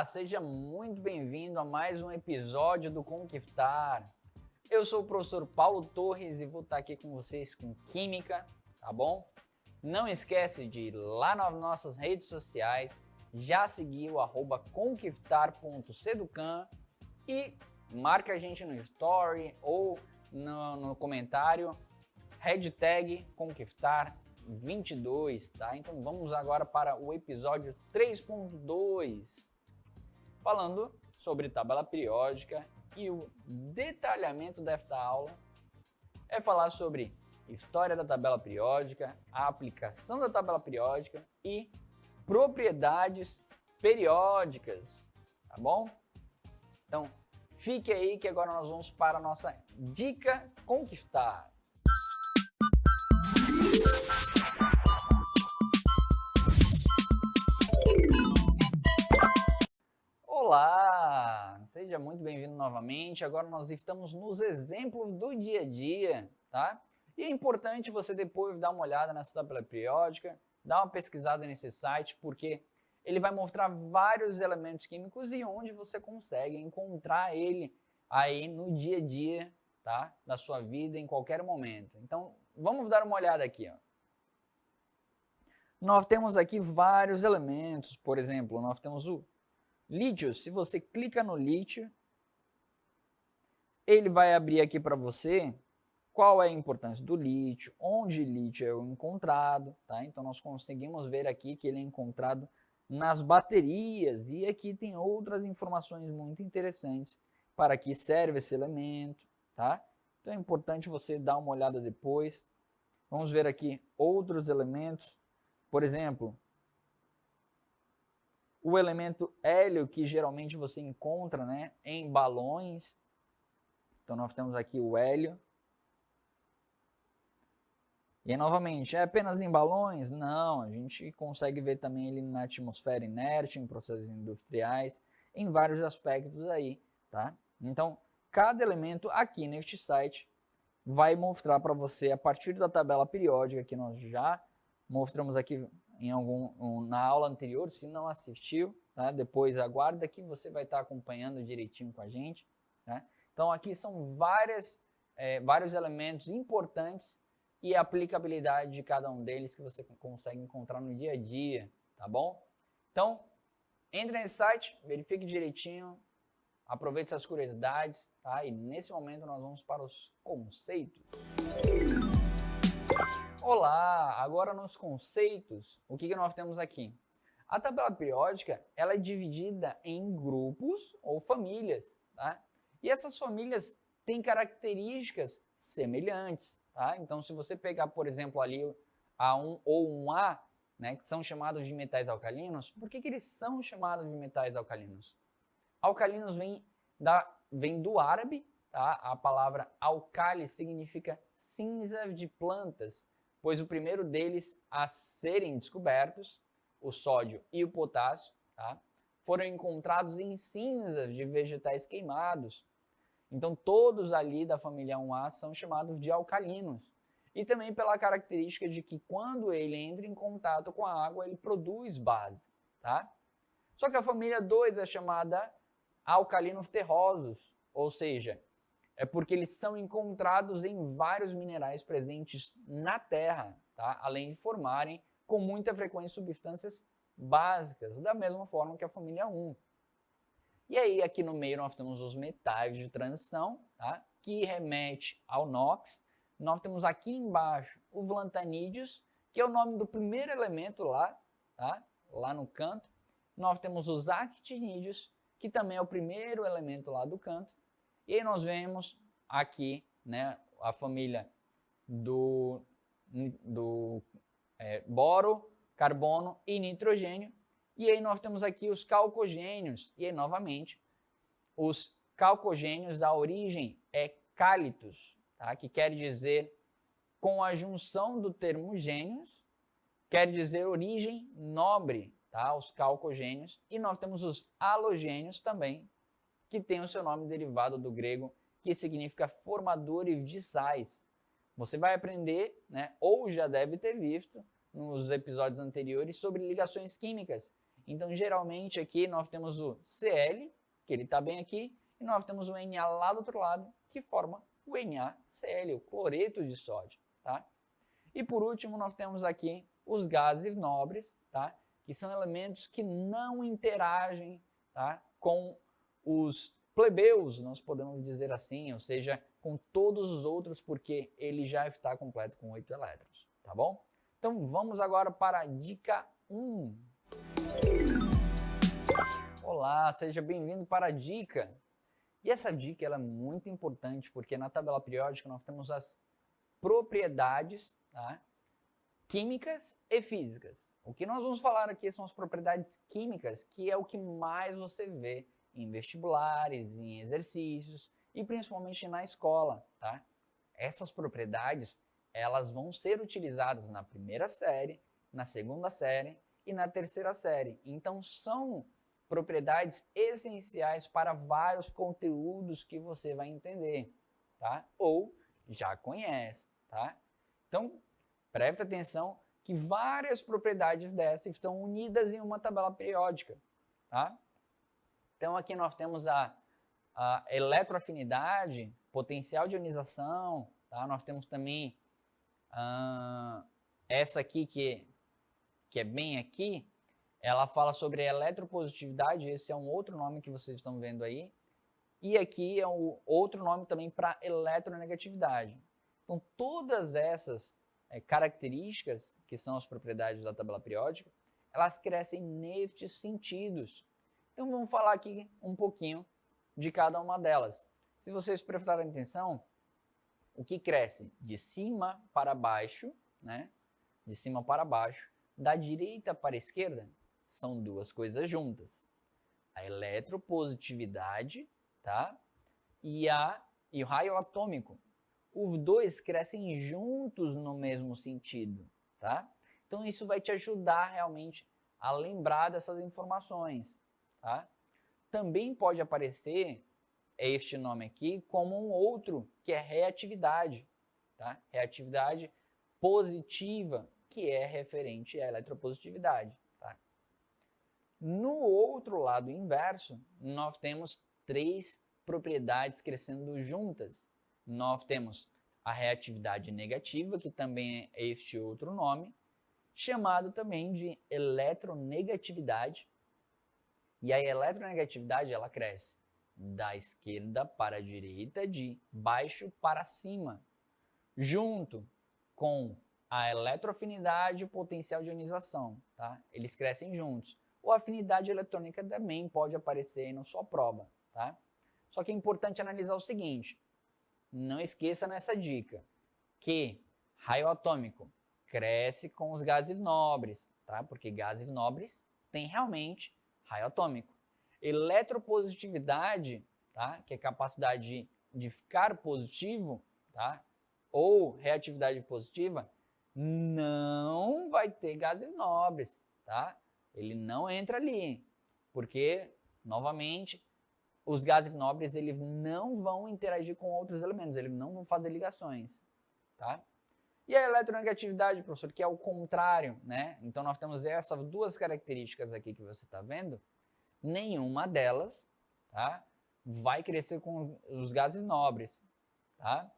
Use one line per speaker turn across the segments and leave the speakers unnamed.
Olá, seja muito bem-vindo a mais um episódio do Conquiftar. Eu sou o professor Paulo Torres e vou estar aqui com vocês com Química, tá bom? Não esquece de ir lá nas nossas redes sociais, já seguir o @conquiftar.seducan e marca a gente no story ou no comentário, hashtag Conquiftar22, tá? Então vamos agora para o episódio 3.2, falando sobre tabela periódica, e o detalhamento desta aula é falar sobre história da tabela periódica, a aplicação da tabela periódica e propriedades periódicas, tá bom? Então, fique aí que agora nós vamos para a nossa dica Conquiftar. Olá, seja muito bem-vindo novamente. Agora nós estamos nos exemplos do dia a dia, tá? E é importante você depois dar uma olhada nessa tabela periódica, dar uma pesquisada nesse site, porque ele vai mostrar vários elementos químicos e onde você consegue encontrar ele aí no dia a dia, tá? Da sua vida, em qualquer momento. Então, vamos dar uma olhada aqui, ó. Nós temos aqui vários elementos, por exemplo, nós temos o lítio. Se você clica no lítio, ele vai abrir aqui para você qual é a importância do lítio, onde lítio é encontrado, tá? Então nós conseguimos ver aqui que ele é encontrado nas baterias, e aqui tem outras informações muito interessantes para que serve esse elemento, tá? Então é importante você dar uma olhada depois. Vamos ver aqui outros elementos, por exemplo, o elemento hélio, que geralmente você encontra, né, em balões. Então nós temos aqui o hélio. E aí, novamente, é apenas em balões? Não, a gente consegue ver também ele na atmosfera inerte, em processos industriais, em vários aspectos aí, tá? Então, cada elemento aqui neste site vai mostrar para você, a partir da tabela periódica, que nós já mostramos aqui na aula anterior. Se não assistiu, tá? Depois aguarda que você vai estar acompanhando direitinho com a gente, tá? Então aqui são vários elementos importantes e a aplicabilidade de cada um deles que você consegue encontrar no dia a dia, tá bom? Então, entre nesse site, verifique direitinho, aproveite essas curiosidades, tá? E nesse momento nós vamos para os conceitos. Olá, agora nos conceitos, o que nós temos aqui? A tabela periódica, ela é dividida em grupos ou famílias, tá? E essas famílias têm características semelhantes, tá? Então, se você pegar, por exemplo, ali A1 ou um A, né, que são chamados de metais alcalinos, por que eles são chamados de metais alcalinos? Alcalinos vem do árabe, tá? A palavra alcali significa cinza de plantas, pois o primeiro deles a serem descobertos, o sódio e o potássio, tá, foram encontrados em cinzas de vegetais queimados. Então todos ali da família 1A são chamados de alcalinos. E também pela característica de que quando ele entra em contato com a água, ele produz base, tá? Só que a família 2 é chamada alcalinos terrosos, ou seja, é porque eles são encontrados em vários minerais presentes na Terra, tá? Além de formarem com muita frequência substâncias básicas, da mesma forma que a família 1. E aí aqui no meio nós temos os metais de transição, tá? Que remete ao NOx. Nós temos aqui embaixo o lantanídeos, que é o nome do primeiro elemento lá, tá? Lá no canto. Nós temos os actinídeos, que também é o primeiro elemento lá do canto. E aí nós vemos aqui, né, a família do boro, carbono e nitrogênio. E aí nós temos aqui os calcogênios. E aí, novamente, os calcogênios, a origem é cálitos, tá? Que quer dizer, com a junção do termo gênios, quer dizer origem nobre, tá? Os calcogênios. E nós temos os halogênios também, que tem o seu nome derivado do grego, que significa formadores de sais. Você vai aprender, né, ou já deve ter visto nos episódios anteriores, sobre ligações químicas. Então, geralmente aqui nós temos o Cl, que ele está bem aqui, e nós temos o Na lá do outro lado, que forma o NaCl, o cloreto de sódio, tá? E por último, nós temos aqui os gases nobres, tá? Que são elementos que não interagem, tá? Com os plebeus, nós podemos dizer assim, ou seja, com todos os outros, porque ele já está completo com 8 elétrons, tá bom? Então vamos agora para a dica 1. Olá, seja bem-vindo para a dica. E essa dica ela é muito importante, porque na tabela periódica nós temos as propriedades, tá? Químicas e físicas. O que nós vamos falar aqui são as propriedades químicas, que é o que mais você vê em vestibulares, em exercícios e principalmente na escola, tá? Essas propriedades, elas vão ser utilizadas na primeira série, na segunda série e na terceira série. Então são propriedades essenciais para vários conteúdos que você vai entender, tá? Ou já conhece, tá? Então, preste atenção que várias propriedades dessas estão unidas em uma tabela periódica, tá? Então, aqui nós temos a eletroafinidade, potencial de ionização, tá? Nós temos também essa aqui que é bem aqui, ela fala sobre a eletropositividade, esse é um outro nome que vocês estão vendo aí, e aqui é um outro nome também para eletronegatividade. Então, todas essas características, que são as propriedades da tabela periódica, elas crescem nestes sentidos. Então, vamos falar aqui um pouquinho de cada uma delas. Se vocês prestarem atenção, o que cresce de cima para baixo, né? De cima para baixo, da direita para a esquerda, são duas coisas juntas. A eletropositividade, tá? E o raio atômico. Os dois crescem juntos no mesmo sentido, tá? Então isso vai te ajudar realmente a lembrar dessas informações, tá? Também pode aparecer este nome aqui como um outro, que é reatividade, tá? Reatividade positiva, que é referente à eletropositividade, tá? No outro lado inverso, nós temos três propriedades crescendo juntas. Nós temos a reatividade negativa, que também é este outro nome, chamado também de eletronegatividade. E a eletronegatividade ela cresce da esquerda para a direita, de baixo para cima, junto com a eletroafinidade e o potencial de ionização, tá? Eles crescem juntos. Ou a afinidade eletrônica também pode aparecer aí na sua prova, tá? Só que é importante analisar o seguinte, não esqueça nessa dica, que raio atômico cresce com os gases nobres, tá? Porque gases nobres têm realmente raio atômico. Eletropositividade, tá? Que é a capacidade de ficar positivo, tá? Ou reatividade positiva, não vai ter gases nobres, tá? Ele não entra ali, porque, novamente, os gases nobres eles não vão interagir com outros elementos, eles não vão fazer ligações, tá? E a eletronegatividade, professor, que é o contrário, né? Então nós temos essas duas características aqui que você está vendo, nenhuma delas, tá? Vai crescer com os gases nobres, tá?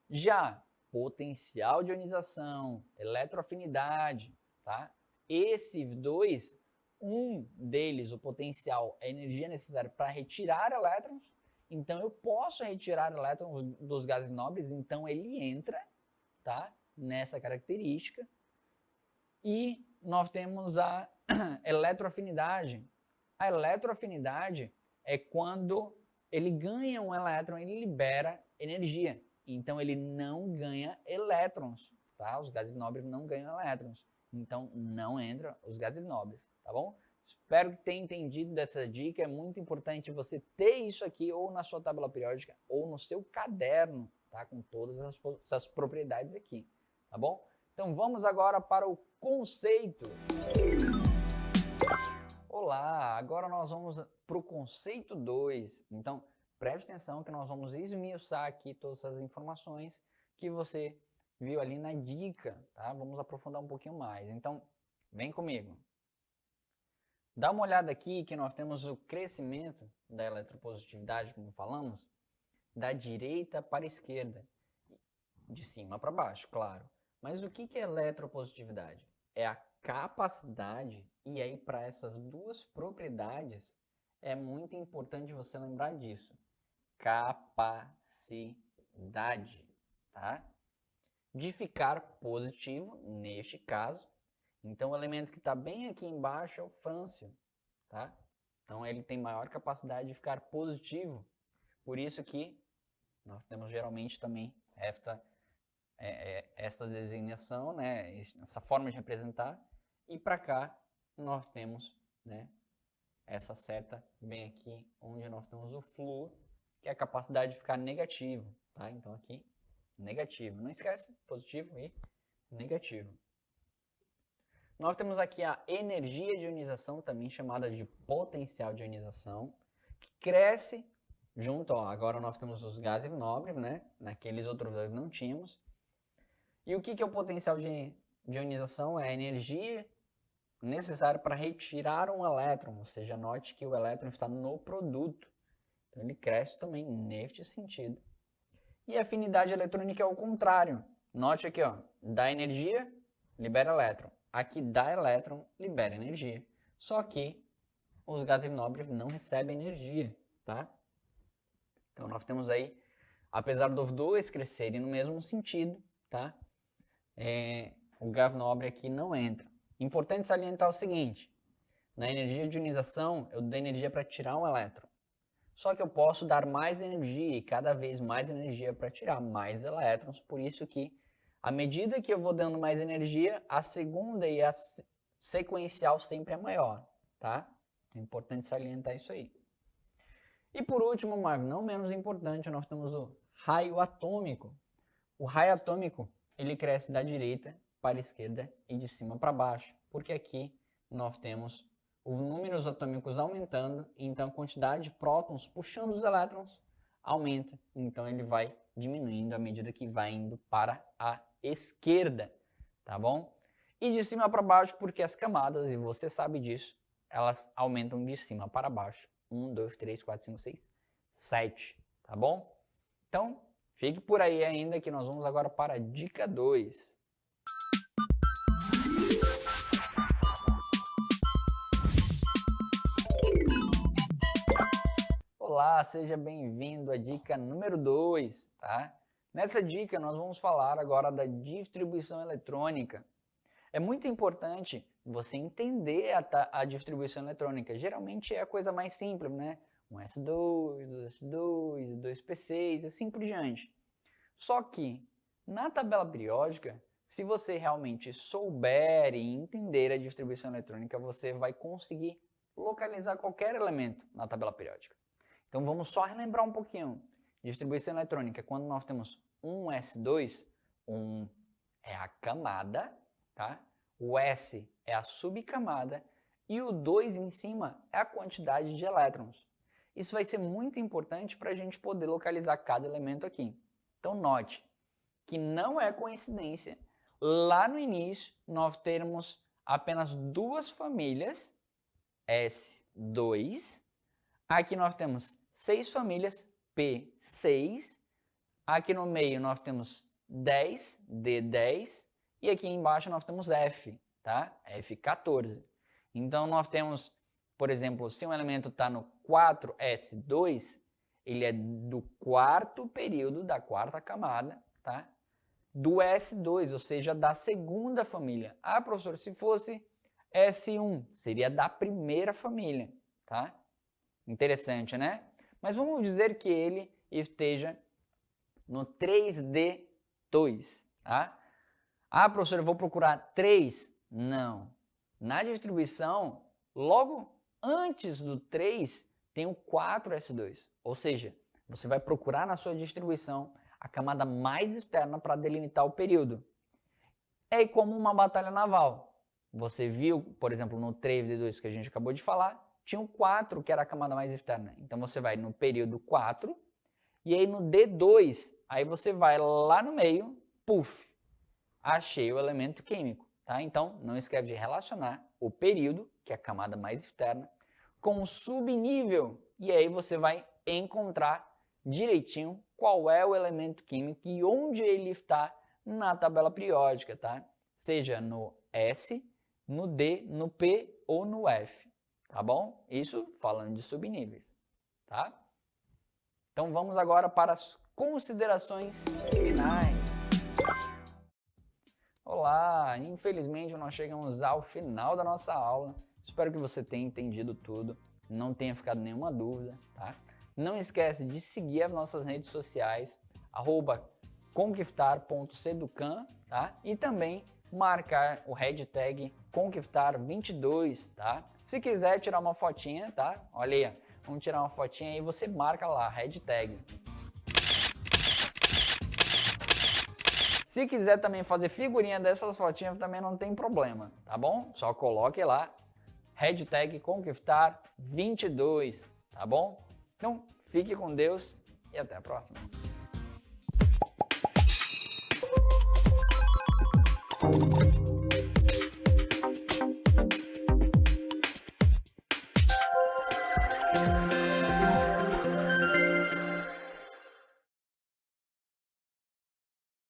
Já potencial de ionização, eletroafinidade, tá? Esses dois, um deles, o potencial, é a energia necessária para retirar elétrons, então eu posso retirar elétrons dos gases nobres, então ele entra, tá? Nessa característica. E nós temos a eletroafinidade. A eletroafinidade é quando ele ganha um elétron, ele libera energia. Então ele não ganha elétrons, tá? Os gases nobres não ganham elétrons. Então não entram os gases nobres, tá bom? Espero que tenha entendido dessa dica. É muito importante você ter isso aqui ou na sua tabela periódica ou no seu caderno, tá? Com todas essas propriedades aqui, tá bom? Então vamos agora para o conceito. Olá, agora nós vamos para o conceito 2. Então preste atenção que nós vamos esmiuçar aqui todas essas informações que você viu ali na dica, tá? Vamos aprofundar um pouquinho mais. Então, vem comigo. Dá uma olhada aqui que nós temos o crescimento da eletropositividade, como falamos, da direita para a esquerda, de cima para baixo, claro. Mas o que é eletropositividade? É a capacidade, e aí para essas duas propriedades é muito importante você lembrar disso. Capacidade, tá? De ficar positivo, neste caso. Então o elemento que está bem aqui embaixo é o frâncio, tá? Então ele tem maior capacidade de ficar positivo. Por isso que nós temos geralmente também esta designação, né, essa forma de representar, e para cá nós temos, né, essa seta bem aqui onde nós temos o flúor, que é a capacidade de ficar negativo, tá? Então aqui negativo, não esquece, positivo e negativo. Nós temos aqui a energia de ionização, também chamada de potencial de ionização, que cresce junto, ó, agora nós temos os gases nobres, né? Naqueles outros dois não tínhamos. E o que é o potencial de ionização? É a energia necessária para retirar um elétron, ou seja, note que o elétron está no produto. Então ele cresce também neste sentido. E a afinidade eletrônica é o contrário. Note aqui, ó, dá energia, libera elétron. Aqui dá elétron, libera energia. Só que os gases nobres não recebem energia, tá? Então nós temos aí, apesar dos dois crescerem no mesmo sentido, tá? O gás nobre aqui não entra. Importante salientar o seguinte: na energia de ionização, eu dou energia para tirar um elétron. Só que eu posso dar mais energia e cada vez mais energia para tirar mais elétrons, por isso que à medida que eu vou dando mais energia, a segunda e a sequencial sempre é maior, tá? É importante salientar isso aí. E por último, mas não menos importante, nós temos o raio atômico. O raio atômico, ele cresce da direita para a esquerda e de cima para baixo, porque aqui nós temos os números atômicos aumentando, então a quantidade de prótons puxando os elétrons aumenta, então ele vai diminuindo à medida que vai indo para a esquerda, tá bom? E de cima para baixo, porque as camadas, e você sabe disso, elas aumentam de cima para baixo. 1, 2, 3, 4, 5, 6, 7, tá bom? Então, fique por aí ainda que nós vamos agora para a dica 2. Olá, seja bem-vindo à dica número 2, tá? Nessa dica nós vamos falar agora da distribuição eletrônica. É muito importante você entender a distribuição eletrônica. Geralmente é a coisa mais simples, né? 1s2, 2s2, 2p6, assim por diante. Só que na tabela periódica, se você realmente souber e entender a distribuição eletrônica, você vai conseguir localizar qualquer elemento na tabela periódica. Então vamos só relembrar um pouquinho. Distribuição eletrônica, quando nós temos 1s2, 1 é a camada, tá? O S é a subcamada e o 2 em cima é a quantidade de elétrons. Isso vai ser muito importante para a gente poder localizar cada elemento aqui. Então note que não é coincidência lá no início nós termos apenas duas famílias, S2, aqui nós temos 6 famílias, P6, aqui no meio nós temos 10, D10, e aqui embaixo nós temos F, tá? F14. Então nós temos, por exemplo, se um elemento está no 4s2, ele é do quarto período da quarta camada, tá? Do S2, ou seja, da segunda família. Ah, professor, se fosse S1, seria da primeira família, tá? Interessante, né? Mas vamos dizer que ele esteja no 3D2, tá? Ah, professor, eu vou procurar 3? Não. Na distribuição, logo antes do 3, tem o 4s2. Ou seja, você vai procurar na sua distribuição a camada mais externa para delimitar o período. É como uma batalha naval. Você viu, por exemplo, no 3D2 que a gente acabou de falar, tinha o 4, que era a camada mais externa. Então você vai no período 4, e aí no D2, aí você vai lá no meio, puf, achei o elemento químico. tá? Então, não esquece de relacionar o período, que é a camada mais externa, com o subnível. E aí você vai encontrar direitinho qual é o elemento químico e onde ele está na tabela periódica, tá? Seja no S, no D, no P ou no F, tá bom? Isso falando de subníveis, tá? Então vamos agora para as considerações finais. Olá, infelizmente nós chegamos ao final da nossa aula. Espero que você tenha entendido tudo, não tenha ficado nenhuma dúvida, tá? Não esquece de seguir as nossas redes sociais, @conquistar.seducan, tá? E também marcar o hashtag Conquistar22, tá? Se quiser tirar uma fotinha, tá? Olha aí, vamos tirar uma fotinha aí, você marca lá, hashtag. Se quiser também fazer figurinha dessas fotinhas, também não tem problema, tá bom? Só coloque lá, hashtag Conquistar22, tá bom? Então, fique com Deus e até a próxima.